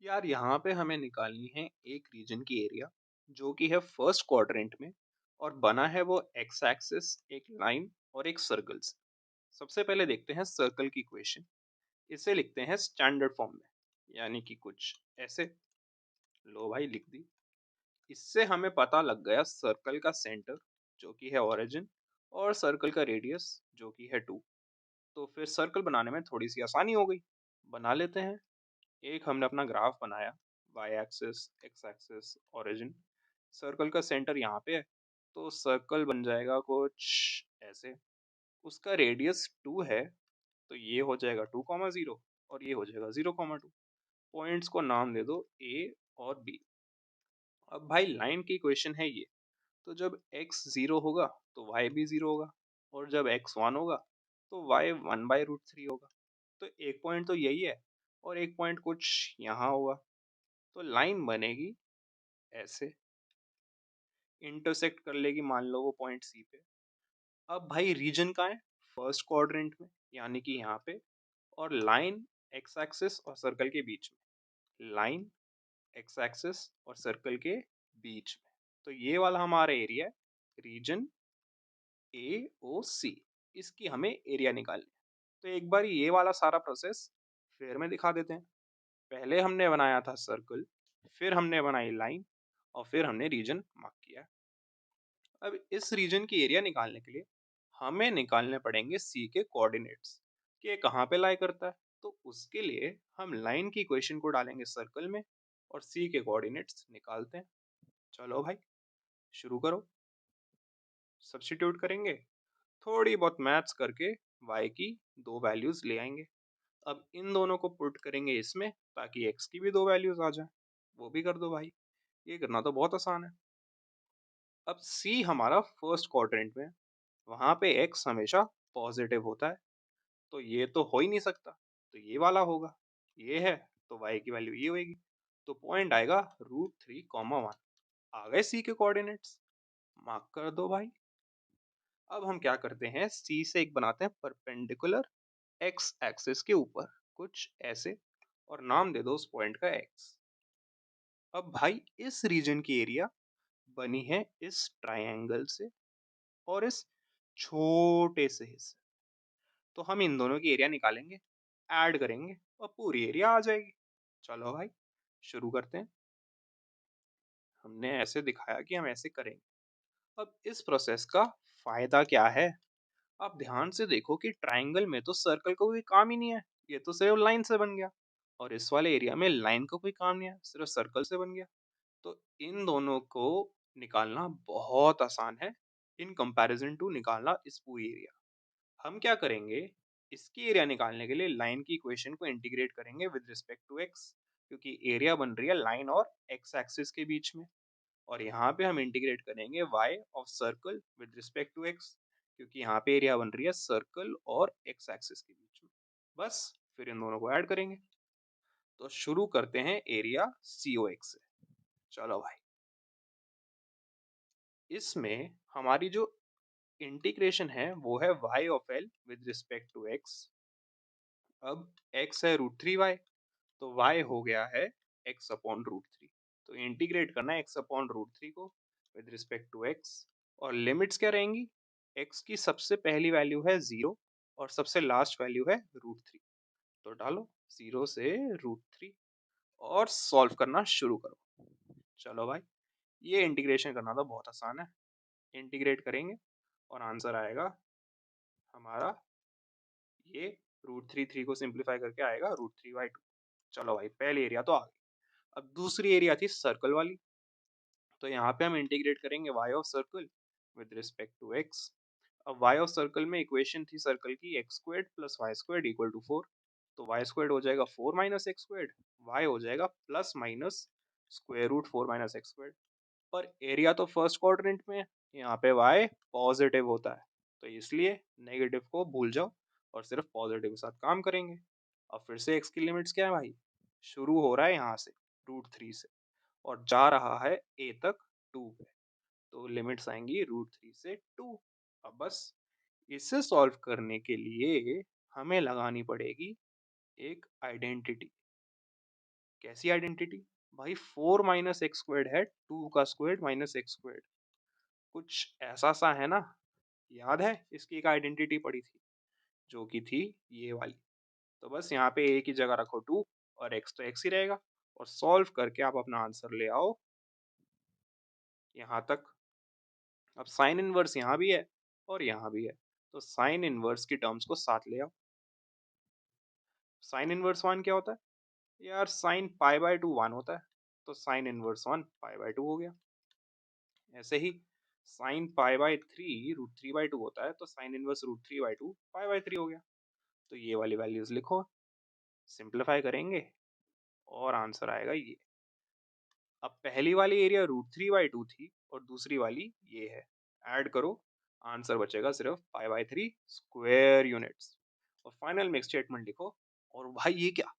यार यहाँ पे हमें निकालनी है एक रीजन की एरिया जो कि है फर्स्ट क्वाड्रेंट में और बना है वो एक्स एक्सिस एक लाइन और एक सर्कल से। सबसे पहले देखते हैं सर्कल की इक्वेशन। इसे लिखते हैं स्टैंडर्ड फॉर्म में, यानी कि कुछ ऐसे। लो भाई लिख दी। इससे हमें पता लग गया सर्कल का सेंटर जो कि है ओरिजिन और सर्कल का रेडियस जो कि है 2। तो फिर सर्कल बनाने में थोड़ी सी आसानी हो गई। बना लेते हैं। एक हमने अपना ग्राफ बनाया, Y axis X axis origin. Circle का सेंटर यहाँ पे है, तो सर्कल बन जाएगा कुछ ऐसे। उसका रेडियस 2 है, तो ये हो जाएगा 2,0 और ये हो जाएगा 0,2। पॉइंट्स को नाम दे दो ए और बी। अब भाई लाइन की इक्वेशन है ये, तो जब x 0 होगा तो y भी 0 होगा, और जब x 1 होगा तो y 1/√3 होगा। तो एक पॉइंट तो यही है और एक पॉइंट कुछ यहाँ होगा। तो लाइन बनेगी ऐसे, इंटरसेक्ट कर लेगी मान लो वो पॉइंट सी पे। अब भाई रीजन कहाँ है? फर्स्ट क्वाड्रेंट में, यानी कि यहाँ पे। और लाइन एक्स एक्सिस और सर्कल के बीच में, लाइन एक्स एक्सिस और सर्कल के बीच में। तो ये वाला हमारा एरिया है, रीजन ए ओ सी। इसकी हमें एरिया निकालनी है। तो एक बार ये वाला सारा प्रोसेस फिर में दिखा देते हैं। पहले हमने बनाया था सर्कल, फिर हमने बनाई लाइन, और फिर हमने रीजन मार्क किया। अब इस रीजन की एरिया निकालने के लिए हमें निकालने पड़ेंगे सी के कोऑर्डिनेट्स कि ये कहाँ पे लाई करता है। तो उसके लिए हम लाइन की इक्वेशन को डालेंगे सर्कल में और सी के कोऑर्डिनेट्स निकालते हैं। चलो भाई शुरू करो। सब्स्टिट्यूट करेंगे, थोड़ी बहुत मैथ्स करके y की दो वैल्यूज ले आएंगे। अब इन दोनों को पुट करेंगे इसमें ताकि x की भी दो वैल्यूज आ जाए। वो भी कर दो भाई, ये करना तो बहुत आसान है। अब c हमारा फर्स्ट क्वाड्रेंट में, वहां पे x हमेशा पॉजिटिव होता है, तो ये तो हो ही नहीं सकता, तो ये वाला होगा। ये है तो y की वैल्यू ये होगी। तो पॉइंट आएगा √3,1। आ गए c के कोऑर्डिनेट्स, मार्क कर दो भाई। अब हम क्या करते हैं, c से एक बनाते हैं परपेंडिकुलर एक्स एक्सिस के ऊपर कुछ ऐसे, और नाम दे दो उस पॉइंट का x। अब भाई इस रीजन की एरिया बनी है इस ट्रायंगल से और इस छोटे से हिस्से। तो हम इन दोनों की एरिया निकालेंगे, ऐड करेंगे और पूरी एरिया आ जाएगी। चलो भाई शुरू करते हैं। हमने ऐसे दिखाया कि हम ऐसे करेंगे। अब इस प्रोसेस का फायदा क्या है? आप ध्यान से देखो कि ट्रायंगल में तो सर्कल का कोई काम ही नहीं है, ये तो सिर्फ लाइन से बन गया। और इस वाले एरिया में लाइन का कोई काम नहीं है, सिर्फ सर्कल से बन गया। तो इन दोनों को निकालना बहुत आसान है इन कंपैरिजन टू निकालना इस पूरी एरिया। हम क्या करेंगे, इसकी एरिया निकालने के लिए लाइन की इक्वेशन को इंटीग्रेट करेंगे विद रिस्पेक्ट टू एक्स, क्योंकि एरिया बन रही है लाइन और एक्स एक्सिस के बीच में। और यहाँ पे हम इंटीग्रेट करेंगे y of circle with respect to x, क्योंकि यहाँ पे एरिया बन रही है सर्कल और x एक्सिस के बीच में। बस फिर इन दोनों को ऐड करेंगे। तो शुरू करते हैं एरिया COX से। चलो भाई, इसमें हमारी जो इंटीग्रेशन है वो है y of l with respect to x। अब x है √3y, तो y हो गया है x/√3। तो इंटीग्रेट करना है x/√3 को विद रिस्पेक्ट टू x। और लिमिट्स क्या रहेंगी, x की सबसे पहली वैल्यू है 0 और सबसे लास्ट वैल्यू है √3। तो डालो 0 से √3 और सॉल्व करना शुरू करो। चलो भाई, ये इंटीग्रेशन करना तो बहुत आसान है। इंटीग्रेट करेंगे और आंसर आएगा हमारा ये √3 को सिंप्लीफाई करके आएगा √3/2। चलो भाई पहली एरिया तो आ गई। अब दूसरी एरिया थी सर्कल वाली। तो यहाँ पे हम इंटीग्रेट करेंगे y of circle with respect to x। अब y ऑफ सर्कल में इक्वेशन थी सर्कल की x² + y² = 4। तो y² हो जाएगा 4 - x², y हो जाएगा ±√4 - x²। पर एरिया तो फर्स्ट क्वाड्रेंट में है, यहाँ पे y पॉजिटिव होता है, तो इसलिए नेगेटिव को भूल जाओ और सिर्फ पॉजिटिव के साथ काम करेंगे। अब फिर से x की लिमिट्स क्या है भाई, शुरू हो रहा है यहाँ से √3 से और जा रहा है a तक 2 पे। तो लिमिट्स आएंगी √3 से 2। अब बस इसे सॉल्व करने के लिए हमें लगानी पड़ेगी एक आइडेंटिटी। कैसी आइडेंटिटी? भाई 4 माइनस एक्स स्क्वायर्ड है 2 का स्क्वायर्ड माइनस एक्स स्क्वायर्ड, कुछ ऐसा सा है ना। याद है इसकी एक आइडेंटिटी पड़ी थी जो कि थी ये वाली। तो बस यहाँ पे ए की जगह रखो 2 और एक्स तो एक्स ही रहेगा, और सॉल्व करके आप अपना आंसर ले आओ यहाँ तक। अब साइन इनवर्स यहाँ भी है और यहाँ भी है, तो साइन इनवर्स की टर्म्स को साथ ले आओ। साइन इनवर्स 1 क्या होता है यार? साइन पाई बाय 2 1 होता है, तो साइन इनवर्स 1 पाई बाय 2 हो गया। ऐसे ही sine pi by 3 root 3 by 2 होता है, तो sine inverse root 3 by 2 pi by 3 हो गया। तो ये वाली वैल्यूज लिखो, सिंप्लीफाई करेंगे और आंसर आएगा ये। अब पहली वाली एरिया रूट 3 बाय 2 थी और दूसरी वाली ये है, ऐड करो, आंसर बचेगा सिर्फ पाई बाय 3 स्क्वायर यूनिट्स। और फाइनल में एक स्टेटमेंट लिखो, और भाई ये क्या,